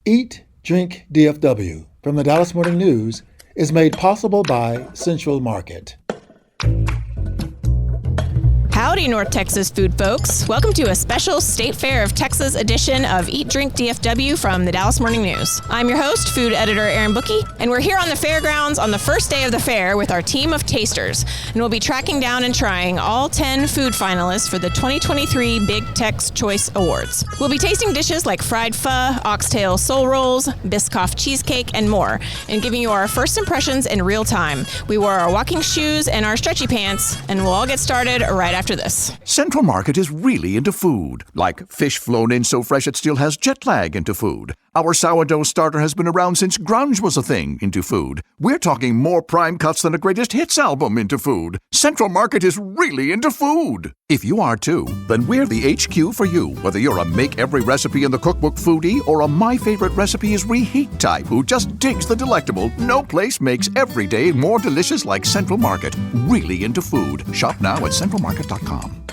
Eat, Drink, DFW from the Dallas Morning News is made possible by Central Market. Howdy, North Texas food folks. Welcome to a special State Fair of Texas edition of Eat, Drink, DFW from the Dallas Morning News. I'm your host, food editor Erin Bookey, and we're here on the fairgrounds on the first day of the fair with our team of tasters. And we'll be tracking down and trying all 10 food finalists for the 2023 Big Tex Choice Awards. We'll be tasting dishes like fried pho, Oxtail soul rolls, Biscoff cheesecake, and more, and giving you our first impressions in real time. We wore our walking shoes and our stretchy pants, and we'll all get started right after this. Central Market is really into food, like fish flown in so fresh it still has jet lag into food. Our sourdough starter has been around since grunge was a thing into food. We're talking more prime cuts than a greatest hits album into food. Central Market is really into food. If you are too, then we're the HQ for you. Whether you're a make every recipe in the cookbook foodie or a my favorite recipe is reheat type who just digs the delectable, no place makes every day more delicious like Central Market. Really into food. Shop now at centralmarket.com.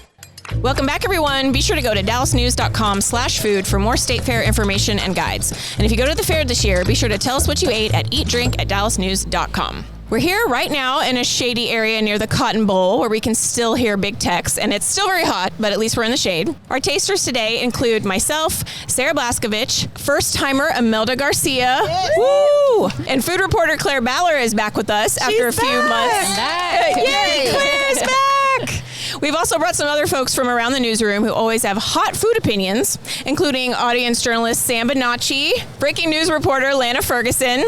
Welcome back, everyone. Be sure to go to dallasnews.com/food for more state fair information and guides. And if you go to the fair this year, be sure to tell us what you ate at eatdrink@dallasnews.com. We're here right now in a shady area near the Cotton Bowl where we can still hear Big Tex, and it's still very hot, but at least we're in the shade. Our tasters today include myself, Sarah Blaskovich, first-timer Imelda Garcia, woo! And food reporter Claire Baller is back with us after a few months. Yay, Claire's back! We've also brought some other folks from around the newsroom who always have hot food opinions, including audience journalist Sam Bonacci, breaking news reporter Lana Ferguson.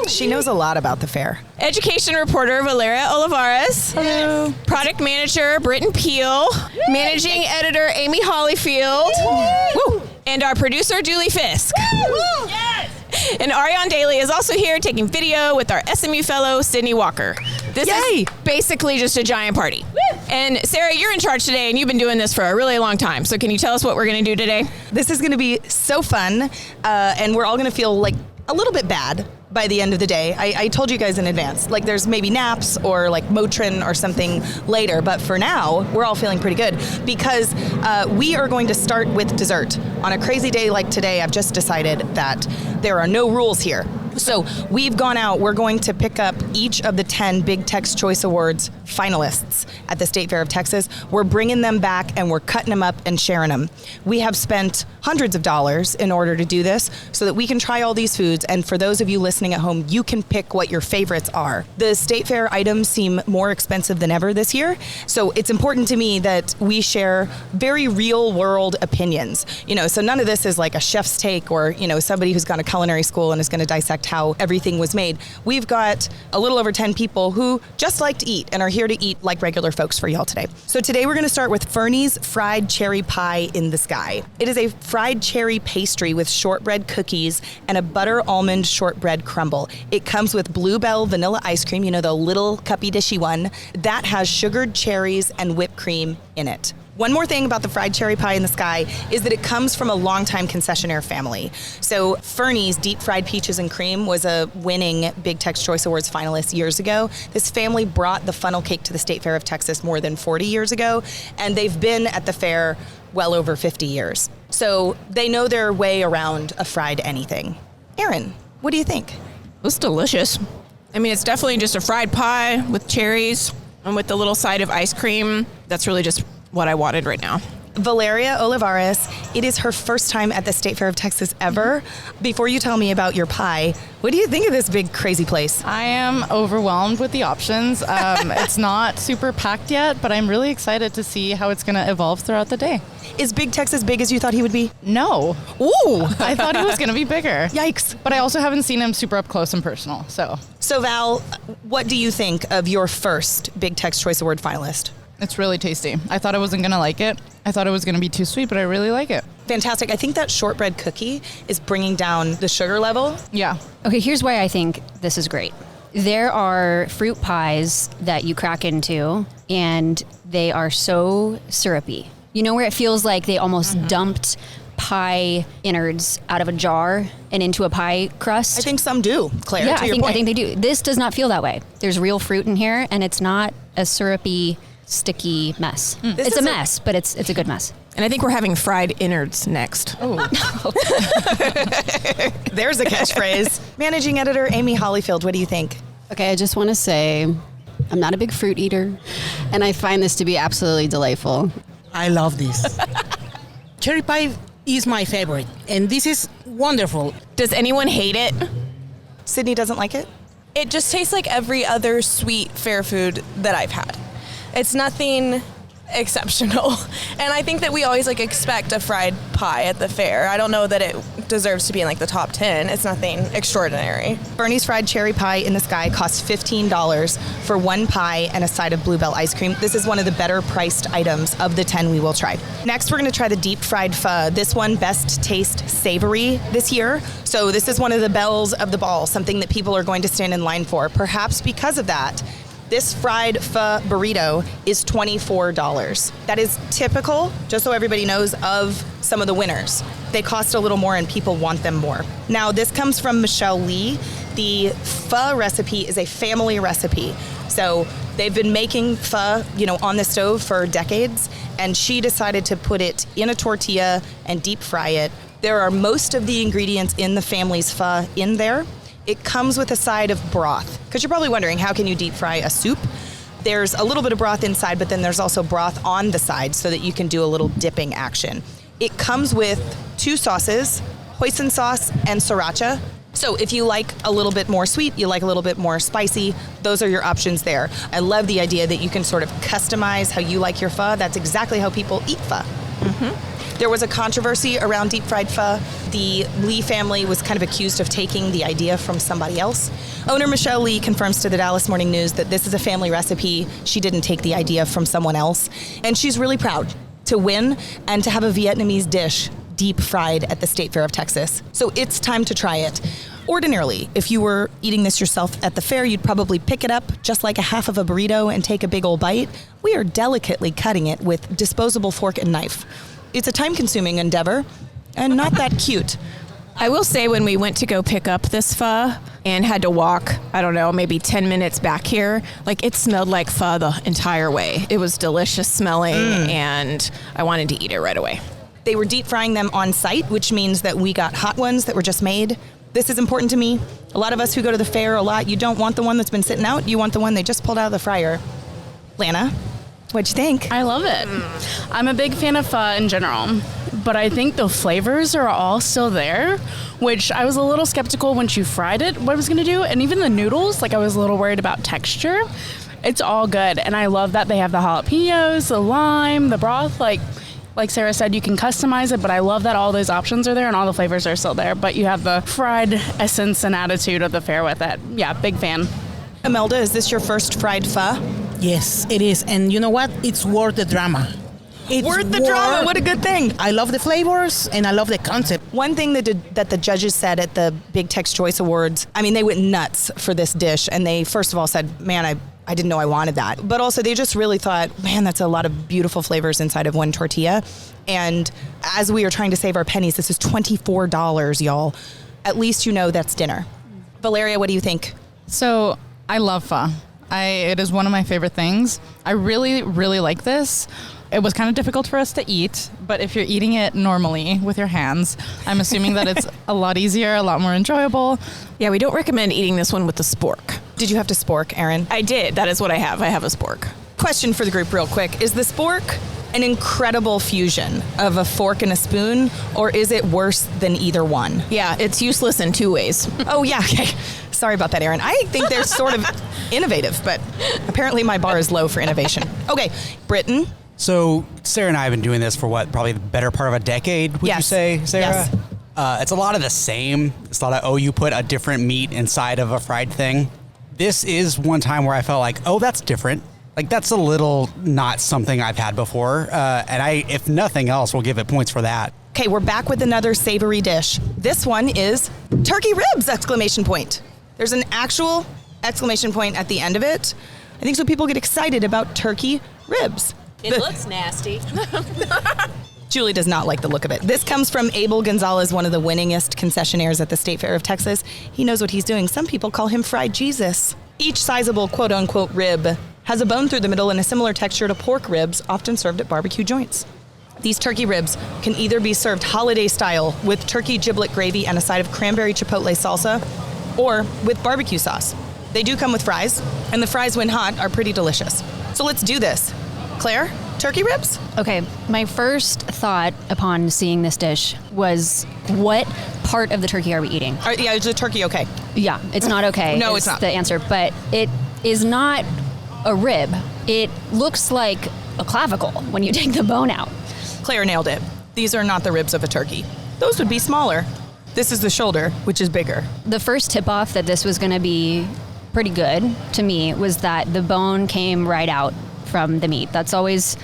She knows a lot about the fair. Education reporter Valeria Olivares. Hello. Product manager Britton Peel. Managing editor Amy Hollyfield. Woo. And our producer Julie Fisk. Yes. And Ariane Daly is also here taking video with our SMU fellow Sydney Walker. This is basically just a giant party. And Sarah, you're in charge today, and you've been doing this for a really long time. So can you tell us what we're going to do today? This is going to be so fun, and we're all going to feel like a little bit bad by the end of the day. I told you guys in advance, like there's maybe naps or like Motrin or something later, but for now, we're all feeling pretty good because we are going to start with dessert. On a crazy day like today, I've just decided that there are no rules here. So we've gone out, we're going to pick up each of the 10 Big Tex Choice Awards finalists at the State Fair of Texas. We're bringing them back and we're cutting them up and sharing them. We have spent hundreds of dollars in order to do this so that we can try all these foods, and for those of you listening at home, you can pick what your favorites are. The State Fair items seem more expensive than ever this year, so it's important to me that we share very real world opinions. So none of this is like a chef's take or, somebody who's gone to culinary school and is going to dissect how everything was made. We've got a little over 10 people who just like to eat and are here to eat like regular folks for y'all today. So today we're going to start with Fernie's Fried Cherry Pie in the Sky. It is a fried cherry pastry with shortbread cookies and a butter almond shortbread crumble. It comes with Bluebell vanilla ice cream, the little cuppy dishy one, that has sugared cherries and whipped cream in it. One more thing about the Fried Cherry Pie in the Sky is that it comes from a longtime concessionaire family. So Fernie's Deep Fried Peaches and Cream was a winning Big Tex Choice Awards finalist years ago. This family brought the funnel cake to the State Fair of Texas more than 40 years ago, and they've been at the fair well over 50 years. So they know their way around a fried anything. Erin, what do you think? It's delicious. I mean, it's definitely just a fried pie with cherries and with the little side of ice cream. That's really just what I wanted right now. Valeria Olivares, it is her first time at the State Fair of Texas ever. Before you tell me about your pie, what do you think of this big, crazy place? I am overwhelmed with the options. It's not super packed yet, but I'm really excited to see how it's going to evolve throughout the day. Is Big Tex as big as you thought he would be? No. Ooh! I thought he was going to be bigger. Yikes. But I also haven't seen him super up close and personal, so. So Val, what do you think of your first Big Tex Choice Award finalist? It's really tasty. I thought I wasn't going to like it. I thought it was going to be too sweet, but I really like it. Fantastic. I think that shortbread cookie is bringing down the sugar level. Yeah. Okay, here's why I think this is great. There are fruit pies that you crack into, and they are so syrupy. Where it feels like they almost dumped pie innards out of a jar and into a pie crust? I think some do, Claire. Yeah, to your point. I think they do. This does not feel that way. There's real fruit in here, and it's not a syrupy, sticky mess. It's a mess, but it's a good mess. And I think we're having fried innards next. Oh. There's a catchphrase. Managing editor Amy Hollyfield, what do you think? Okay, I just want to say I'm not a big fruit eater, and I find this to be absolutely delightful. I love this. Cherry pie is my favorite, and this is wonderful. Does anyone hate it? Sydney doesn't like it? It just tastes like every other sweet fair food that I've had. It's nothing exceptional. And I think that we always expect a fried pie at the fair. I don't know that it deserves to be in the top 10. It's nothing extraordinary. Bernie's Fried Cherry Pie in the Sky costs $15 for one pie and a side of Bluebell ice cream. This is one of the better priced items of the 10 we will try. Next, we're going to try the deep fried pho. This one, best taste savory this year. So this is one of the bells of the ball, something that people are going to stand in line for. Perhaps because of that, this fried pho burrito is $24. That is typical, just so everybody knows, of some of the winners. They cost a little more and people want them more. Now, this comes from Michelle Lee. The pho recipe is a family recipe. So they've been making pho, on the stove for decades, and she decided to put it in a tortilla and deep fry it. There are most of the ingredients in the family's pho in there. It comes with a side of broth, because you're probably wondering, how can you deep fry a soup? There's a little bit of broth inside, but then there's also broth on the side so that you can do a little dipping action. It comes with two sauces, hoisin sauce and sriracha. So if you like a little bit more sweet, you like a little bit more spicy, those are your options there. I love the idea that you can sort of customize how you like your pho. That's exactly how people eat pho. Mm-hmm. There was a controversy around deep fried pho. The Lee family was kind of accused of taking the idea from somebody else. Owner Michelle Lee confirms to the Dallas Morning News that this is a family recipe. She didn't take the idea from someone else. And she's really proud to win and to have a Vietnamese dish deep fried at the State Fair of Texas. So it's time to try it. Ordinarily, if you were eating this yourself at the fair, you'd probably pick it up just like a half of a burrito and take a big old bite. We are delicately cutting it with disposable fork and knife. It's a time-consuming endeavor and not that cute. I will say, when we went to go pick up this pho and had to walk, I don't know, maybe 10 minutes back here, it smelled like pho the entire way. It was delicious smelling, and I wanted to eat it right away. They were deep frying them on site, which means that we got hot ones that were just made. This is important to me. A lot of us who go to the fair a lot, you don't want the one that's been sitting out, you want the one they just pulled out of the fryer. Lana, what'd you think? I love it. I'm a big fan of pho in general, but I think the flavors are all still there, which I was a little skeptical when you fried it, what it was going to do. And even the noodles, I was a little worried about texture. It's all good. And I love that they have the jalapenos, the lime, the broth. Like Sarah said, you can customize it, but I love that all those options are there and all the flavors are still there. But you have the fried essence and attitude of the fair with it. Yeah, big fan. Imelda, is this your first fried pho? Yes, it is. And you know what? It's worth the drama. It's worth the drama. What a good thing. I love the flavors and I love the concept. One thing that the judges said at the Big Tex Choice Awards, they went nuts for this dish. And they, first of all, said, man, I didn't know I wanted that. But also they just really thought, man, that's a lot of beautiful flavors inside of one tortilla. And as we are trying to save our pennies, this is $24, y'all. At least you know that's dinner. Valeria, what do you think? So I love pho. It is one of my favorite things. I really, really like this. It was kind of difficult for us to eat, but if you're eating it normally with your hands, I'm assuming that it's a lot easier, a lot more enjoyable. Yeah, we don't recommend eating this one with the spork. Did you have to spork, Erin? I did. That is what I have. I have a spork. Question for the group real quick. Is the spork an incredible fusion of a fork and a spoon, or is it worse than either one? Yeah, it's useless in two ways. Oh, yeah, okay. Sorry about that, Erin. I think they're sort of innovative, but apparently my bar is low for innovation. Okay, Britton. So Sarah and I have been doing this for probably the better part of a decade, would you say, Sarah? Yes. It's a lot of the same. It's a lot of, you put a different meat inside of a fried thing. This is one time where I felt like, that's different. That's a little not something I've had before. And I, if nothing else, will give it points for that. Okay, we're back with another savory dish. This one is turkey ribs, exclamation point. There's an actual exclamation point at the end of it. I think so people get excited about turkey ribs. It looks nasty. Julie does not like the look of it. This comes from Abel Gonzalez, one of the winningest concessionaires at the State Fair of Texas. He knows what he's doing. Some people call him Fried Jesus. Each sizable quote-unquote rib has a bone through the middle and a similar texture to pork ribs, often served at barbecue joints. These turkey ribs can either be served holiday style with turkey giblet gravy and a side of cranberry chipotle salsa, or with barbecue sauce. They do come with fries, and the fries, when hot, are pretty delicious. So let's do this. Claire, turkey ribs? Okay, my first thought upon seeing this dish was, what part of the turkey are we eating? Yeah, is the turkey okay? Yeah, it's not okay. No, is it's not. The answer, but it is not a rib. It looks like a clavicle when you take the bone out. Claire nailed it. These are not the ribs of a turkey. Those would be smaller. This is the shoulder, which is bigger. The first tip-off that this was going to be pretty good to me was that the bone came right out from the meat. That's always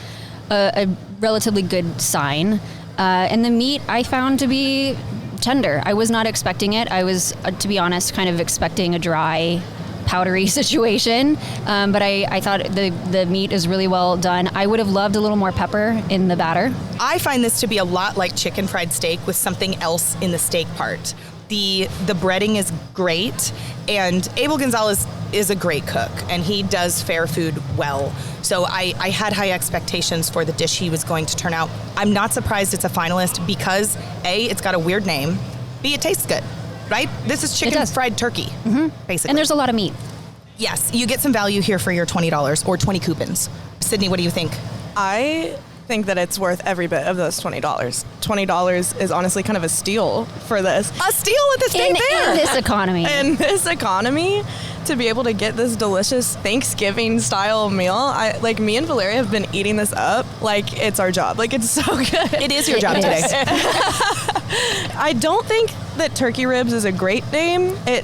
a relatively good sign. And the meat I found to be tender. I was not expecting it. I was, to be honest, kind of expecting a dry, powdery situation. But I thought the meat is really well done. I would have loved a little more pepper in the batter. I find this to be a lot like chicken fried steak with something else in the steak part. The breading is great, and Abel Gonzalez is a great cook, and he does fair food well. So I had high expectations for the dish he was going to turn out. I'm not surprised it's a finalist because A, it's got a weird name, B, it tastes good, right? This is chicken fried turkey, basically. And there's a lot of meat. Yes, you get some value here for your $20 or 20 coupons. Sydney, what do you think? I think that it's worth every bit of those $20. $20 is honestly kind of a steal for this. A steal at the state fair! In this economy. In this economy, to be able to get this delicious Thanksgiving-style meal, me and Valeria have been eating this up like it's our job. Like, it's so good. It is your job today. I don't think that turkey ribs is a great name. I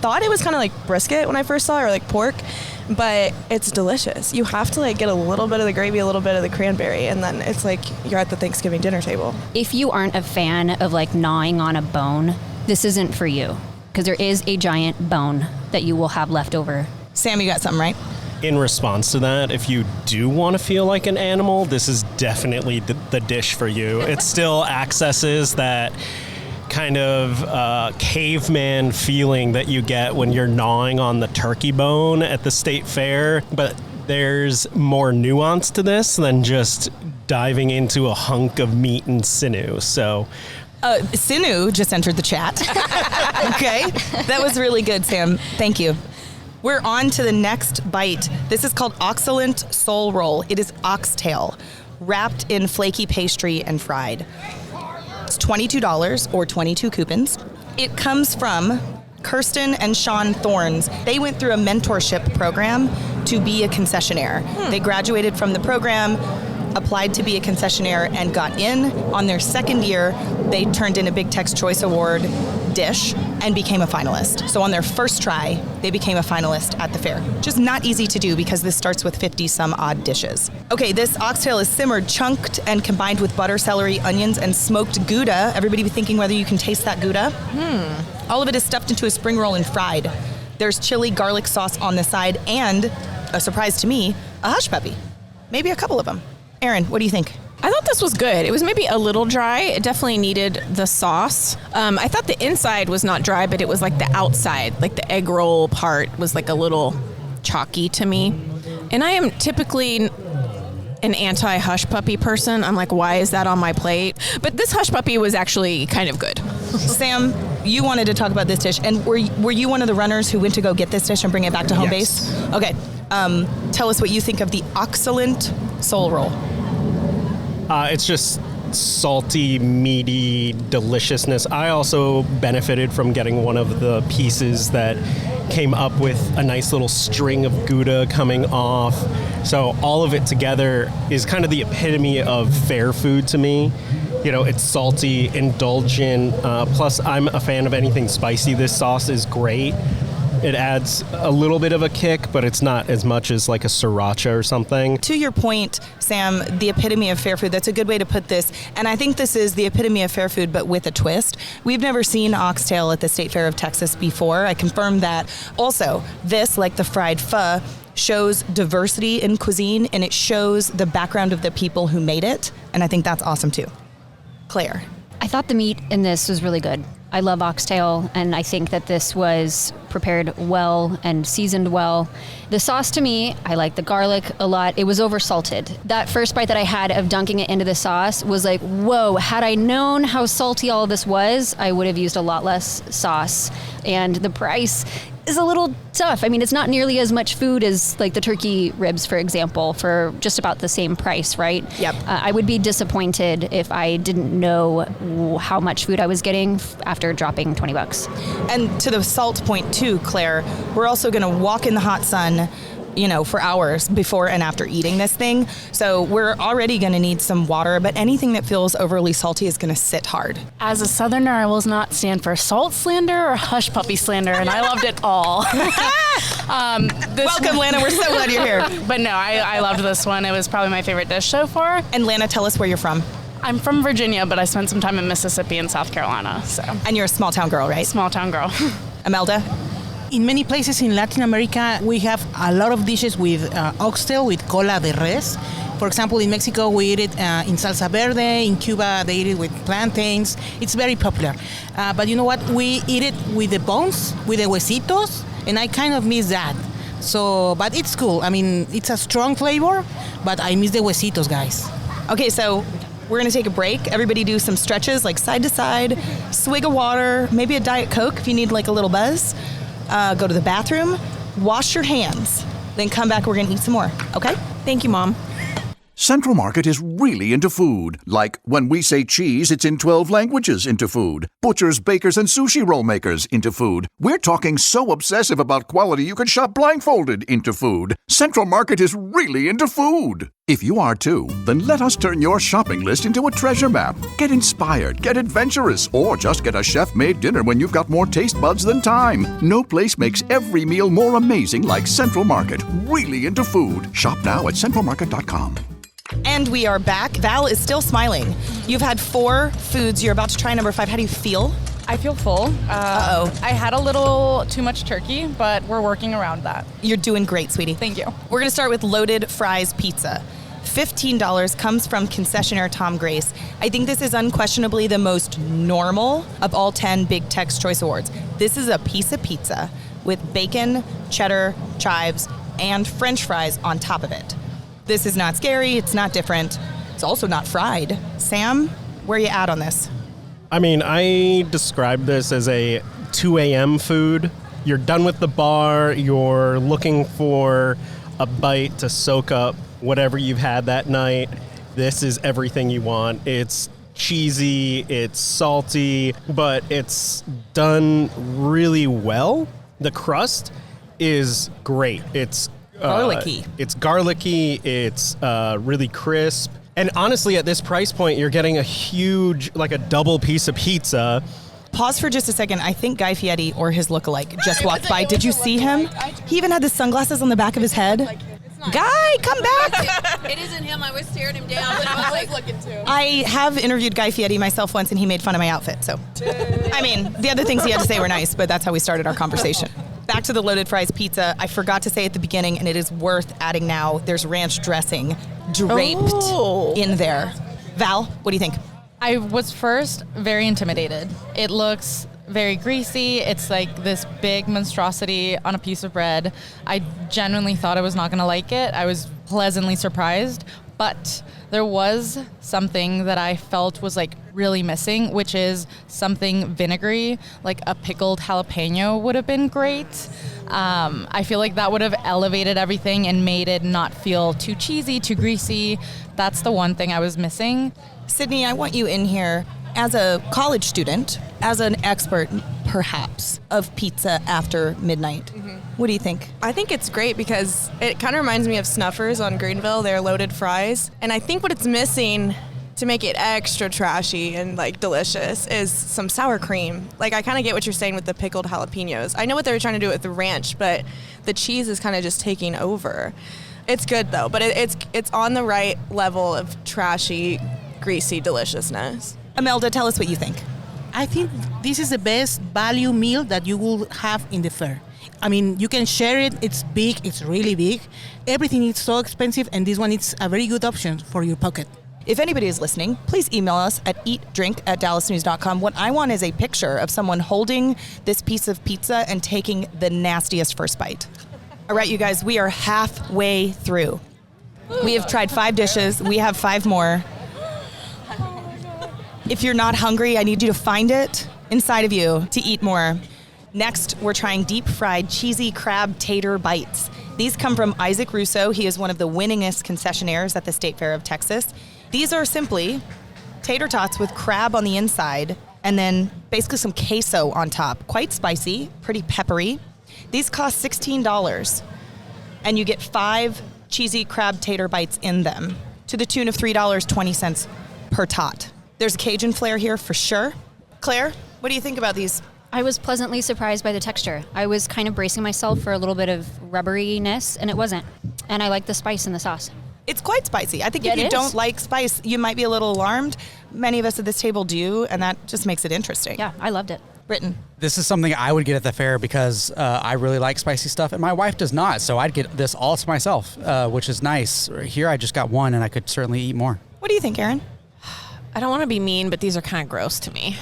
thought it was kind of like brisket when I first saw it, or like pork. But it's delicious. You have to get a little bit of the gravy, a little bit of the cranberry, and then it's like you're at the Thanksgiving dinner table. If you aren't a fan of gnawing on a bone, this isn't for you, because there is a giant bone that you will have left over. Sam, you got something, right? In response to that, if you do want to feel like an animal, this is definitely the dish for you. It still accesses that kind of caveman feeling that you get when you're gnawing on the turkey bone at the state fair, but there's more nuance to this than just diving into a hunk of meat and sinew. So Sinew just entered the chat. Okay, that was really good, Sam. Thank you. We're on to the next bite. This is called Oxtail Soul Roll. It is oxtail, wrapped in flaky pastry and fried. It's $22 or 22 coupons. It comes from Kirsten and Sean Thorns. They went through a mentorship program to be a concessionaire. They graduated from the program, applied to be a concessionaire, and got in. On their second year, they turned in a Big Tex Choice Award dish and became a finalist. So on their first try, they became a finalist at the fair. Just not easy to do because this starts with 50 some odd dishes. Okay, this oxtail is simmered, chunked, and combined with butter, celery, onions, and smoked Gouda. Everybody be thinking whether you can taste that Gouda. All of it is stuffed into a spring roll and fried. There's chili garlic sauce on the side and, a surprise to me, a hush puppy. Maybe a couple of them. Erin, what do you think? I thought this was good. It was maybe a little dry. It definitely needed the sauce. I thought the inside was not dry, but it was like the outside, like the egg roll part was like a little chalky to me. And I am typically an anti-hush puppy person. I'm like, why is that on my plate? But this hush puppy was actually kind of good. Sam, you wanted to talk about this dish, and were you one of the runners who went to go get this dish and bring it back to home base? Okay. Tell us what you think of the Oxtail Soul Roll. It's just salty, meaty deliciousness. I also benefited from getting one of the pieces that came up with a nice little string of Gouda coming off. So all of it together is kind of the epitome of fair food to me. You know, it's salty, indulgent, plus I'm a fan of anything spicy. This sauce is great. It adds a little bit of a kick, but it's not as much as like a sriracha or something. To your point, Sam, the epitome of fair food, that's a good way to put this. And I think this is the epitome of fair food, but with a twist. We've never seen oxtail at the State Fair of Texas before. I confirm that. Also, this, like the fried pho, shows diversity in cuisine, and it shows the background of the people who made it. And I think that's awesome too. Claire. I thought the meat in this was really good. I love oxtail, and I think that this was prepared well and seasoned well. The sauce, to me, I like the garlic a lot. It was over-salted. That first bite that I had of dunking it into the sauce was like, whoa, had I known how salty all of this was, I would have used a lot less sauce. And the price is a little tough. I mean, it's not nearly as much food as like the turkey ribs, for example, for just about the same price, right? Yep. I would be disappointed if I didn't know how much food I was getting after dropping $20. And to the salt point too, Claire, we're also going to walk in the hot sun, for hours before and after eating this thing. So we're already going to need some water, but anything that feels overly salty is going to sit hard. As a Southerner, I will not stand for salt slander or hush puppy slander, and I loved it all. Welcome, Lana. We're so glad you're here. But no, I loved this one. It was probably my favorite dish so far. And Lana, tell us where you're from. I'm from Virginia, but I spent some time in Mississippi and South Carolina. So. And you're a small town girl, right? Small town girl. Imelda? In many places in Latin America, we have a lot of dishes with oxtail, with cola de res. For example, in Mexico, we eat it in salsa verde. In Cuba, they eat it with plantains. It's very popular. But you know what? We eat it with the bones, with the huesitos, and I kind of miss that. So, but it's cool. I mean, it's a strong flavor, but I miss the huesitos, guys. Okay, so we're going to take a break. Everybody do some stretches, like side to side, swig of water, maybe a Diet Coke if you need like a little buzz. Go to the bathroom, wash your hands, then come back. We're going to eat some more. Okay? Thank you, Mom. Central Market is really into food. Like when we say cheese, it's in 12 languages into food. Butchers, bakers, and sushi roll makers into food. We're talking so obsessive about quality you can shop blindfolded into food. Central Market is really into food. If you are too, then let us turn your shopping list into a treasure map. Get inspired, get adventurous, or just get a chef-made dinner when you've got more taste buds than time. No place makes every meal more amazing like Central Market. Really into food. Shop now at centralmarket.com. And we are back. Val is still smiling. You've had 4 foods. You're about to try number 5. How do you feel? I feel full. I had a little too much turkey, but we're working around that. You're doing great, sweetie. Thank you. We're going to start with loaded fries pizza. $15 comes from concessionaire Tom Grace. I think this is unquestionably the most normal of all 10 Big Tex Choice Awards. This is a piece of pizza with bacon, cheddar, chives, and French fries on top of it. This is not scary. It's not different. It's also not fried. Sam, where are you at on this? I mean, I describe this as a 2 a.m. food. You're done with the bar. You're looking for a bite to soak up whatever you've had that night. This is everything you want. It's cheesy, it's salty, but it's done really well. The crust is great. It's garlicky. It's garlicky. It's really crisp. And honestly, at this price point, you're getting a huge, like a double piece of pizza. Pause for just a second. I think Guy Fieri or his lookalike just walked by. Did you see him? He even had the sunglasses on the back of his head. Guy, come back! It isn't him. I was staring him down, but I was like looking too. I have interviewed Guy Fieri myself once, and he made fun of my outfit. So, I mean, the other things he had to say were nice, but that's how we started our conversation. Back to the loaded fries pizza. I forgot to say at the beginning, and it is worth adding now. There's ranch dressing draped in there. Val, what do you think? I was first very intimidated. It looks very greasy. It's like this big monstrosity on a piece of bread. I genuinely thought I was not going to like it. I was pleasantly surprised, but there was something that I felt was like really missing, which is something vinegary, like a pickled jalapeno would have been great. I feel like that would have elevated everything and made it not feel too cheesy, too greasy. That's the one thing I was missing. Sydney, I want you in here as a college student, as an expert, perhaps, of pizza after midnight. Mm-hmm. What do you think? I think it's great because it kind of reminds me of Snuffers on Greenville, their loaded fries. And I think what it's missing to make it extra trashy and like delicious is some sour cream. Like I kind of get what you're saying with the pickled jalapenos. I know what they were trying to do with the ranch, but the cheese is kind of just taking over. It's good though, but it's on the right level of trashy, greasy deliciousness. Imelda, tell us what you think. I think this is the best value meal that you will have in the fair. I mean, you can share it. It's big. It's really big. Everything is so expensive, and this one is a very good option for your pocket. If anybody is listening, please email us at eatdrink@dallasnews.com. What I want is a picture of someone holding this piece of pizza and taking the nastiest first bite. All right, you guys, we are halfway through. We have tried 5 dishes. We have 5 more. If you're not hungry, I need you to find it inside of you to eat more. Next, we're trying deep-fried cheesy crab tater bites. These come from Isaac Russo. He is one of the winningest concessionaires at the State Fair of Texas. These are simply tater tots with crab on the inside and then basically some queso on top. Quite spicy, pretty peppery. These cost $16, and you get 5 cheesy crab tater bites in them to the tune of $3.20 per tot. There's a Cajun flair here for sure. Claire, what do you think about these? I was pleasantly surprised by the texture. I was kind of bracing myself for a little bit of rubberiness, and it wasn't. And I like the spice in the sauce. It's quite spicy. I think Yeah, if you it is. don't like spice, you might be a little alarmed. Many of us at this table do, and that just makes it interesting. Yeah, I loved it. Britton. This is something I would get at the fair because I really like spicy stuff, and my wife does not. So I'd get this all to myself, which is nice. Here I just got one, and I could certainly eat more. What do you think, Erin? I don't want to be mean, but these are kind of gross to me.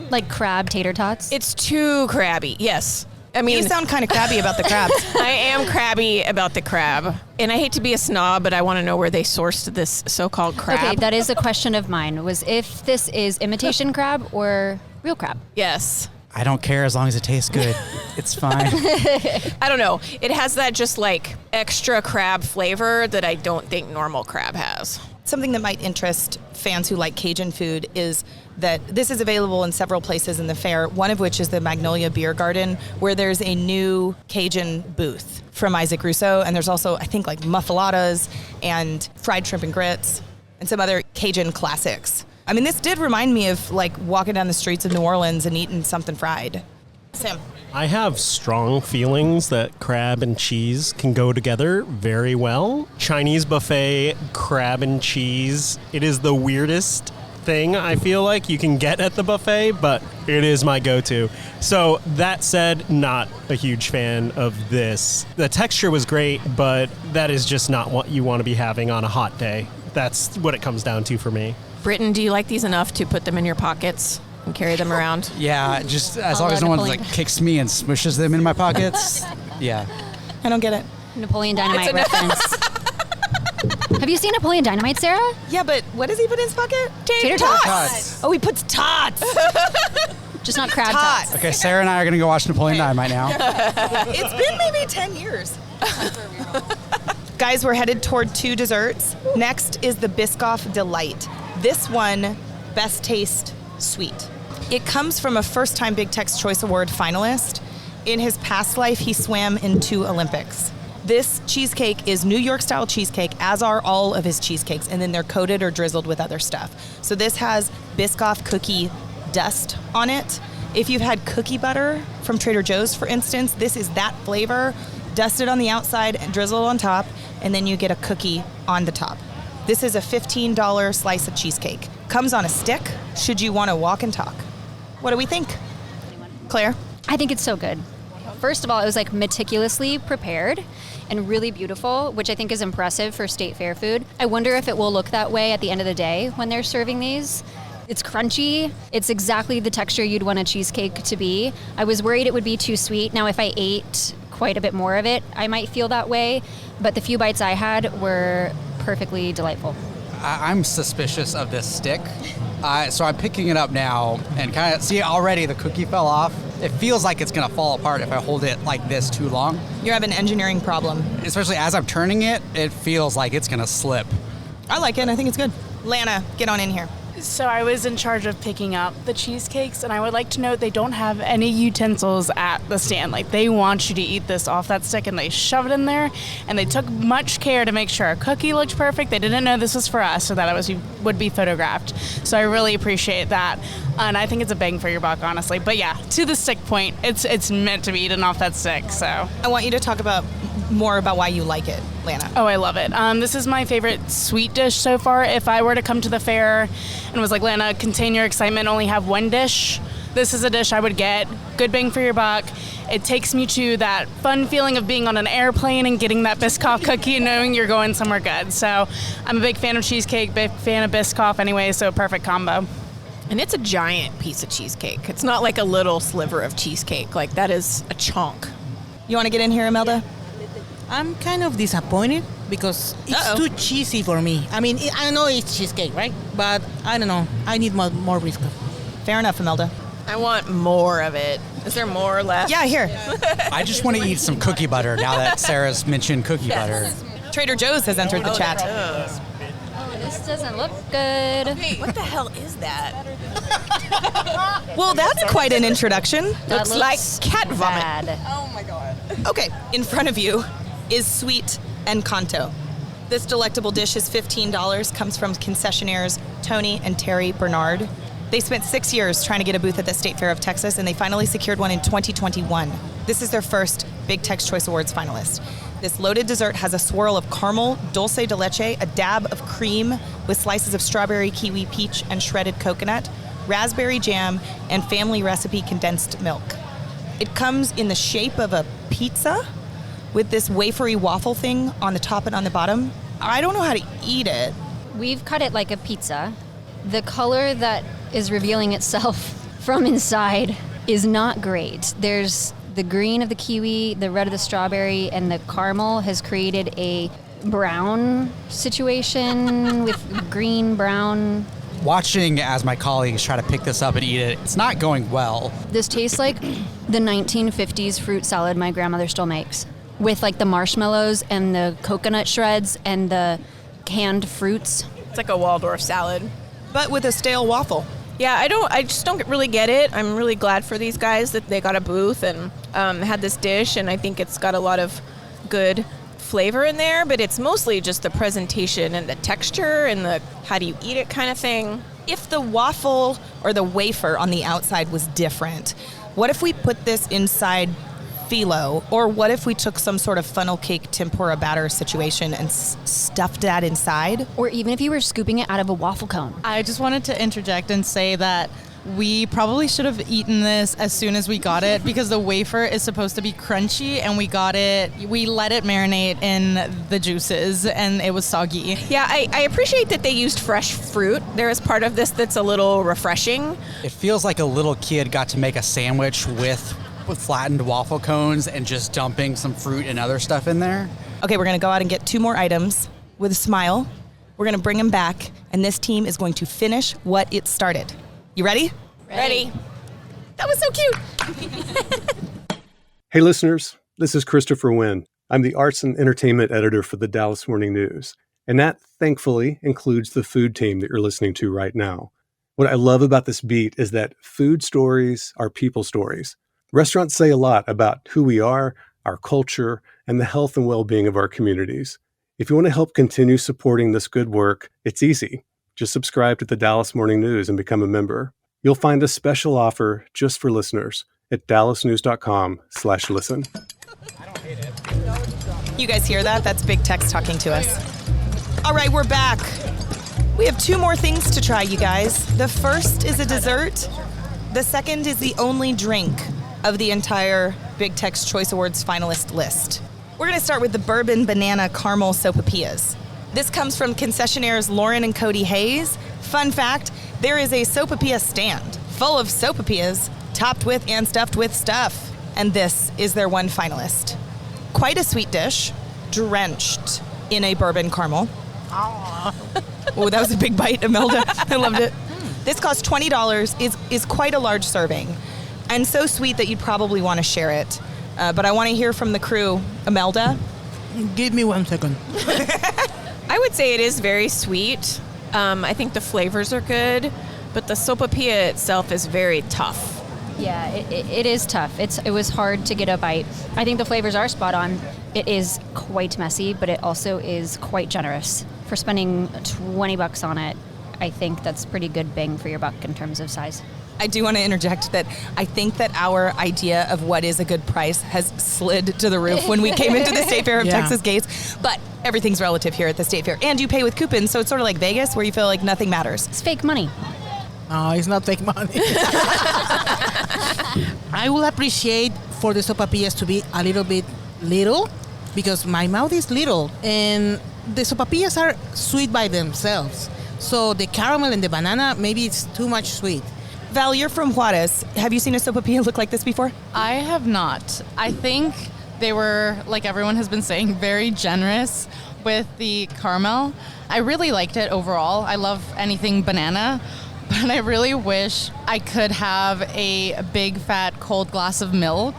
Like crab tater tots? It's too crabby. Yes. I mean, You sound kind of crabby about the crabs. I am crabby about the crab. And I hate to be a snob, but I want to know where they sourced this so-called crab. Okay, that is a question of mine, was if this is imitation crab or real crab. Yes. I don't care as long as it tastes good. It's fine. I don't know. It has that just like extra crab flavor that I don't think normal crab has. Something that might interest fans who like Cajun food is that this is available in several places in the fair, one of which is the Magnolia Beer Garden, where there's a new Cajun booth from Isaac Russo. And there's also, I think, like muffaladas and fried shrimp and grits and some other Cajun classics. I mean, this did remind me of like walking down the streets of New Orleans and eating something fried. Sam. I have strong feelings that crab and cheese can go together very well. Chinese buffet, crab and cheese. It is the weirdest thing I feel like you can get at the buffet, but it is my go-to. So that said, not a huge fan of this. The texture was great, but that is just not what you want to be having on a hot day. That's what it comes down to for me. Britton, do you like these enough to put them in your pockets and carry them around? Yeah, just as long as no one like kicks me and smushes them in my pockets. Yeah. I don't get it. Napoleon Dynamite reference. Have you seen Napoleon Dynamite, Sarah? Yeah, but what does he put in his pocket? Tater tots. Oh, he puts tots. Just not crab tots. Okay, Sarah and I are going to go watch Napoleon Dynamite now. It's been maybe 10 years. Guys, we're headed toward 2 desserts. Next is the Biscoff Delight. This one, best taste, sweet. It comes from a first-time Big Tex Choice Award finalist. In his past life, he swam in 2 Olympics. This cheesecake is New York-style cheesecake, as are all of his cheesecakes, and then they're coated or drizzled with other stuff. So this has Biscoff cookie dust on it. If you've had cookie butter from Trader Joe's, for instance, this is that flavor, dusted on the outside and drizzled on top, and then you get a cookie on the top. This is a $15 slice of cheesecake. Comes on a stick, should you want to walk and talk. What do we think? Claire? I think it's so good. First of all, it was like meticulously prepared and really beautiful, which I think is impressive for state fair food. I wonder if it will look that way at the end of the day when they're serving these. It's crunchy. It's exactly the texture you'd want a cheesecake to be. I was worried it would be too sweet. Now, if I ate quite a bit more of it, I might feel that way. But the few bites I had were perfectly delightful. I'm suspicious of this stick. So I'm picking it up now and kind of see already the cookie fell off. It feels like it's going to fall apart if I hold it like this too long. You have an engineering problem. Especially as I'm turning it, it feels like it's going to slip. I like it. I think it's good. Lana, get on in here. So I was in charge of picking up the cheesecakes, and I would like to note they don't have any utensils at the stand. Like, they want you to eat this off that stick, and they shove it in there, and they took much care to make sure our cookie looked perfect. They didn't know this was for us or that it would be photographed. So I really appreciate that, and I think it's a bang for your buck, honestly. But yeah, to the stick point, it's meant to be eaten off that stick. So I want you to talk more about why you like it, Lana. Oh, I love it. This is my favorite sweet dish so far. If I were to come to the fair and was like, Lana, contain your excitement, only have one dish, this is a dish I would get. Good bang for your buck. It takes me to that fun feeling of being on an airplane and getting that Biscoff cookie and knowing you're going somewhere good. So I'm a big fan of cheesecake, big fan of Biscoff anyway, so perfect combo. And it's a giant piece of cheesecake. It's not like a little sliver of cheesecake. Like, that is a chunk. You want to get in here, Imelda? I'm kind of disappointed because it's too cheesy for me. I mean, I know it's cheesecake, right? But I don't know. I need more Biscoff. Fair enough, Imelda. I want more of it. Is there more left? Yeah, here. I just want to eat some cookie butter now that Sarah's mentioned cookie butter. Trader Joe's has entered the chat. This doesn't look good. Wait, what the hell is that? Well, that's quite an introduction. That Looks like cat vomit. bad. Oh my god. Okay, in front of you is sweet Encanto. This delectable dish is $15, comes from concessionaires Tony and Terry Bernard. They spent 6 years trying to get a booth at the State Fair of Texas, and they finally secured one in 2021. This is their first Big Tex Choice Awards finalist. This loaded dessert has a swirl of caramel, dulce de leche, a dab of cream with slices of strawberry, kiwi, peach, and shredded coconut, raspberry jam, and family recipe condensed milk. It comes in the shape of a pizza with this wafery waffle thing on the top and on the bottom. I don't know how to eat it. We've cut it like a pizza. The color that is revealing itself from inside is not great. There's the green of the kiwi, the red of the strawberry, and the caramel has created a brown situation with green, brown. Watching as my colleagues try to pick this up and eat it, it's not going well. This tastes like the 1950s fruit salad my grandmother still makes, with like the marshmallows and the coconut shreds and the canned fruits. It's like a Waldorf salad. But with a stale waffle. Yeah, I just don't really get it. I'm really glad for these guys that they got a booth and had this dish, and I think it's got a lot of good flavor in there, but it's mostly just the presentation and the texture and the how do you eat it kind of thing. If the waffle or the wafer on the outside was different, what if we put this inside phyllo, or what if we took some sort of funnel cake tempura batter situation and stuffed that inside? Or even if you were scooping it out of a waffle cone. I just wanted to interject and say that we probably should have eaten this as soon as we got it because the wafer is supposed to be crunchy and we let it marinate in the juices and it was soggy. Yeah, I appreciate that they used fresh fruit. There is part of this that's a little refreshing. It feels like a little kid got to make a sandwich with flattened waffle cones and just dumping some fruit and other stuff in there. Okay, we're going to go out and get 2 more items with a smile. We're going to bring them back, and this team is going to finish what it started. You ready? Ready. That was so cute. Hey, listeners, this is Christopher Wynn. I'm the arts and entertainment editor for the Dallas Morning News, and that, thankfully, includes the food team that you're listening to right now. What I love about this beat is that food stories are people stories. Restaurants say a lot about who we are, our culture, and the health and well-being of our communities. If you want to help continue supporting this good work, it's easy. Just subscribe to the Dallas Morning News and become a member. You'll find a special offer just for listeners at dallasnews.com/listen. You guys hear that? That's Big Tex talking to us. All right, we're back. We have 2 more things to try, you guys. The first is a dessert. The second is the only drink of the entire Big Tex Choice Awards finalist list. We're going to start with the Bourbon Banana Caramel Sopapillas. This comes from concessionaires Lauren and Cody Hayes. Fun fact, there is a sopapilla stand full of sopapillas topped with and stuffed with stuff. And this is their one finalist. Quite a sweet dish, drenched in a bourbon caramel. Oh, that was a big bite, Imelda. I loved it. This costs $20, is quite a large serving. And so sweet that you'd probably want to share it. But I want to hear from the crew. Imelda? Give me 1 second. I would say it is very sweet. I think the flavors are good, but the sopapilla itself is very tough. Yeah, it is tough. It was hard to get a bite. I think the flavors are spot on. It is quite messy, but it also is quite generous. For spending $20 on it, I think that's pretty good bang for your buck in terms of size. I do want to interject that I think that our idea of what is a good price has slid to the roof when we came into the State Fair of Texas gates. But everything's relative here at the State Fair. And you pay with coupons, so it's sort of like Vegas where you feel like nothing matters. It's fake money. No, it's not fake money. I will appreciate for the sopapillas to be a little bit little because my mouth is little and the sopapillas are sweet by themselves. So the caramel and the banana, maybe it's too much sweet. Val, you're from Juarez. Have you seen a sopapilla look like this before? I have not. I think they were, like everyone has been saying, very generous with the caramel. I really liked it overall. I love anything banana, but I really wish I could have a big fat cold glass of milk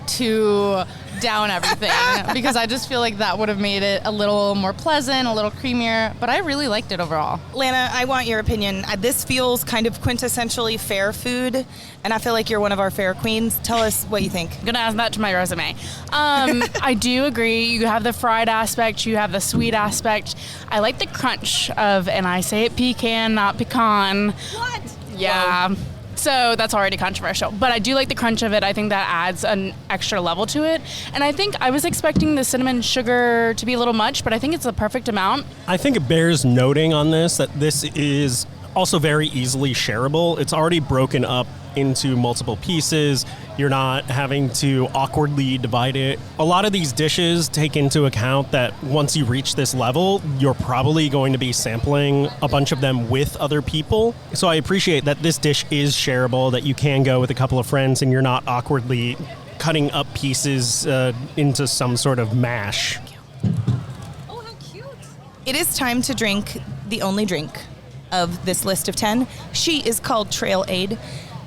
to down everything because I just feel like that would have made it a little more pleasant, a little creamier, but I really liked it overall. Lana, I want your opinion. This feels kind of quintessentially fair food, and I feel like you're one of our fair queens. Tell us what you think. I'm gonna add that to my resume. I do agree. You have the fried aspect, you have the sweet aspect. I like the crunch of, and I say it pecan, not pecan. What? Yeah. Whoa. So that's already controversial. But I do like the crunch of it. I think that adds an extra level to it. And I think I was expecting the cinnamon sugar to be a little much, but I think it's the perfect amount. I think it bears noting on this that this is also very easily shareable. It's already broken up into multiple pieces. You're not having to awkwardly divide it. A lot of these dishes take into account that once you reach this level, you're probably going to be sampling a bunch of them with other people. So I appreciate that this dish is shareable, that you can go with a couple of friends and you're not awkwardly cutting up pieces into some sort of mash. Oh, how cute. It is time to drink the only drink of this list of 10. She is called Trail Aid.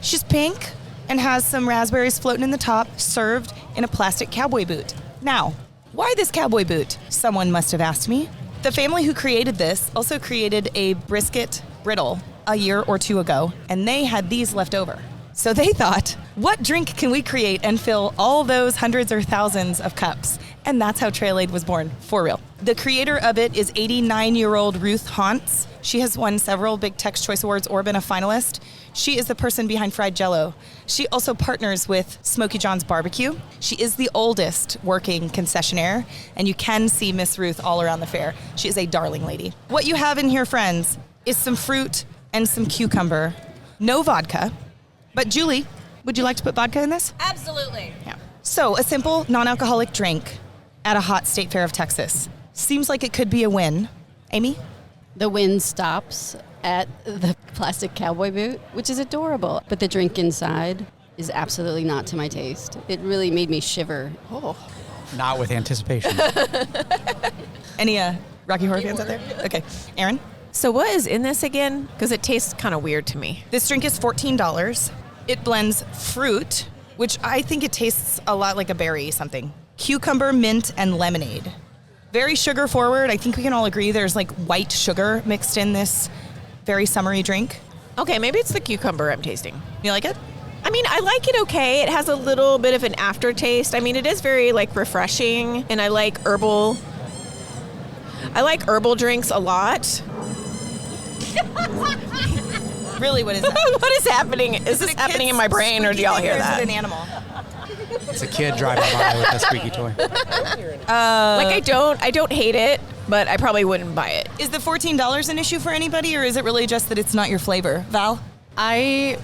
She's pink and has some raspberries floating in the top, served in a plastic cowboy boot. Now, why this cowboy boot? Someone must have asked me. The family who created this also created a brisket brittle a year or two ago, and they had these left over. So they thought, what drink can we create and fill all those hundreds or thousands of cups? And that's how Trail Aid was born, for real. The creator of it is 89-year-old Ruth Hauntz. She has won several Big Tex Choice Awards or been a finalist. She is the person behind Fried Jell-O. She also partners with Smokey John's Barbecue. She is the oldest working concessionaire, and you can see Miss Ruth all around the fair. She is a darling lady. What you have in here, friends, is some fruit and some cucumber. No vodka. But Julie, would you like to put vodka in this? Absolutely. Yeah. So a simple non-alcoholic drink at a hot state fair of Texas. Seems like it could be a win. Amy? The win stops at the plastic cowboy boot, which is adorable. But the drink inside is absolutely not to my taste. It really made me shiver. Oh. Not with anticipation. Any Rocky Horror fans out there? Okay. Aaron? So what is in this again? Because it tastes kind of weird to me. This drink is $14. It blends fruit, which I think it tastes a lot like a berry something. Cucumber, mint, and lemonade. Very sugar forward. I think we can all agree there's like white sugar mixed in this very summery drink. Okay, maybe it's the cucumber I'm tasting. You like it? I mean, I like it okay. It has a little bit of an aftertaste. I mean, it is very like refreshing, and I like herbal drinks a lot. Really, what is that? What is happening? Is this happening in my brain, or do y'all hear that? Is it an animal? It's a kid driving by with a squeaky toy. I don't hate it, but I probably wouldn't buy it. Is the $14 an issue for anybody, or is it really just that it's not your flavor? Val? I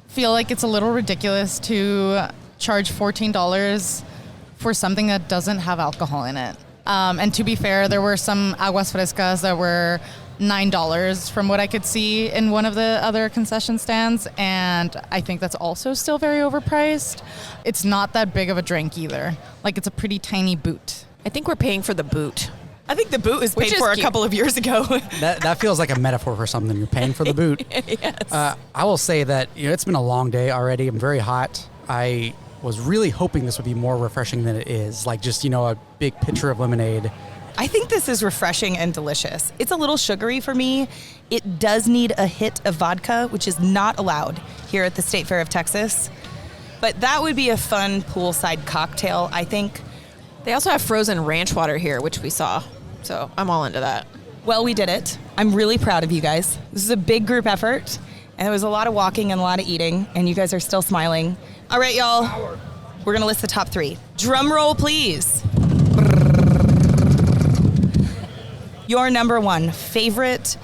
feel like it's a little ridiculous to charge $14 for something that doesn't have alcohol in it. And to be fair, there were some aguas frescas that were $9 from what I could see in one of the other concession stands, and I think that's also still very overpriced. It's not that big of a drink either. Like, it's a pretty tiny boot. I think we're paying for the boot. I think the boot was paid for a couple of years ago. That feels like a metaphor for something. You're paying for the boot. Yes. I will say that it's been a long day already. I'm very hot. I was really hoping this would be more refreshing than it is. Like just, a big pitcher of lemonade. I think this is refreshing and delicious. It's a little sugary for me. It does need a hit of vodka, which is not allowed here at the State Fair of Texas. But that would be a fun poolside cocktail, I think. They also have frozen ranch water here, which we saw. So I'm all into that. Well, we did it. I'm really proud of you guys. This is a big group effort, and there was a lot of walking and a lot of eating, and you guys are still smiling. All right, y'all. We're going to list the top 3. Drum roll, please. Your number 1 favorite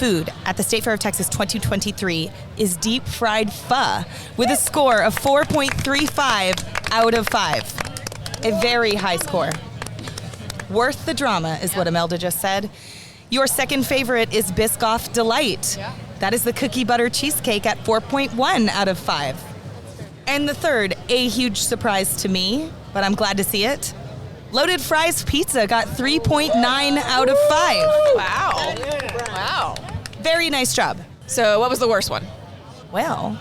food at the State Fair of Texas 2023 is deep fried pho with a score of 4.35 out of 5. A very high score. Worth the drama is what Imelda just said. Your second favorite is Biscoff Delight. That is the cookie butter cheesecake at 4.1 out of 5. And the third, a huge surprise to me, but I'm glad to see it. Loaded Fries Pizza got 3.9 out of 5. Wow. Wow. Very nice job. So what was the worst one? Well,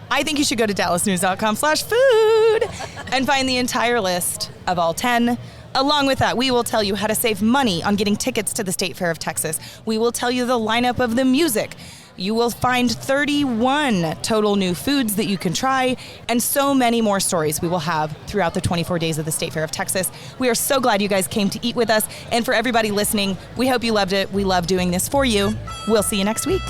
I think you should go to dallasnews.com/food and find the entire list of all 10. Along with that, we will tell you how to save money on getting tickets to the State Fair of Texas. We will tell you the lineup of the music. You will find 31 total new foods that you can try, and so many more stories we will have throughout the 24 days of the State Fair of Texas. We are so glad you guys came to eat with us, and for everybody listening, we hope you loved it. We love doing this for you. We'll see you next week.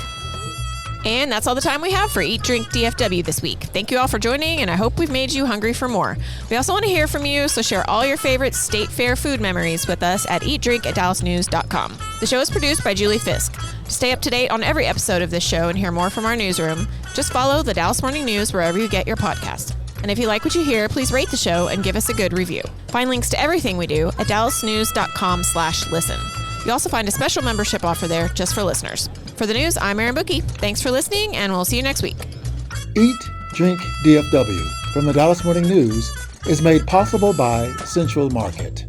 And that's all the time we have for Eat Drink DFW this week. Thank you all for joining, and I hope we've made you hungry for more. We also want to hear from you, so share all your favorite State Fair food memories with us at eatdrink@dallasnews.com. The show is produced by Julie Fisk. To stay up to date on every episode of this show and hear more from our newsroom, just follow the Dallas Morning News wherever you get your podcast. And if you like what you hear, please rate the show and give us a good review. Find links to everything we do at dallasnews.com/listen. You'll also find a special membership offer there just for listeners. For the news, I'm Erin Bookie. Thanks for listening, and we'll see you next week. Eat, Drink, DFW from the Dallas Morning News is made possible by Central Market.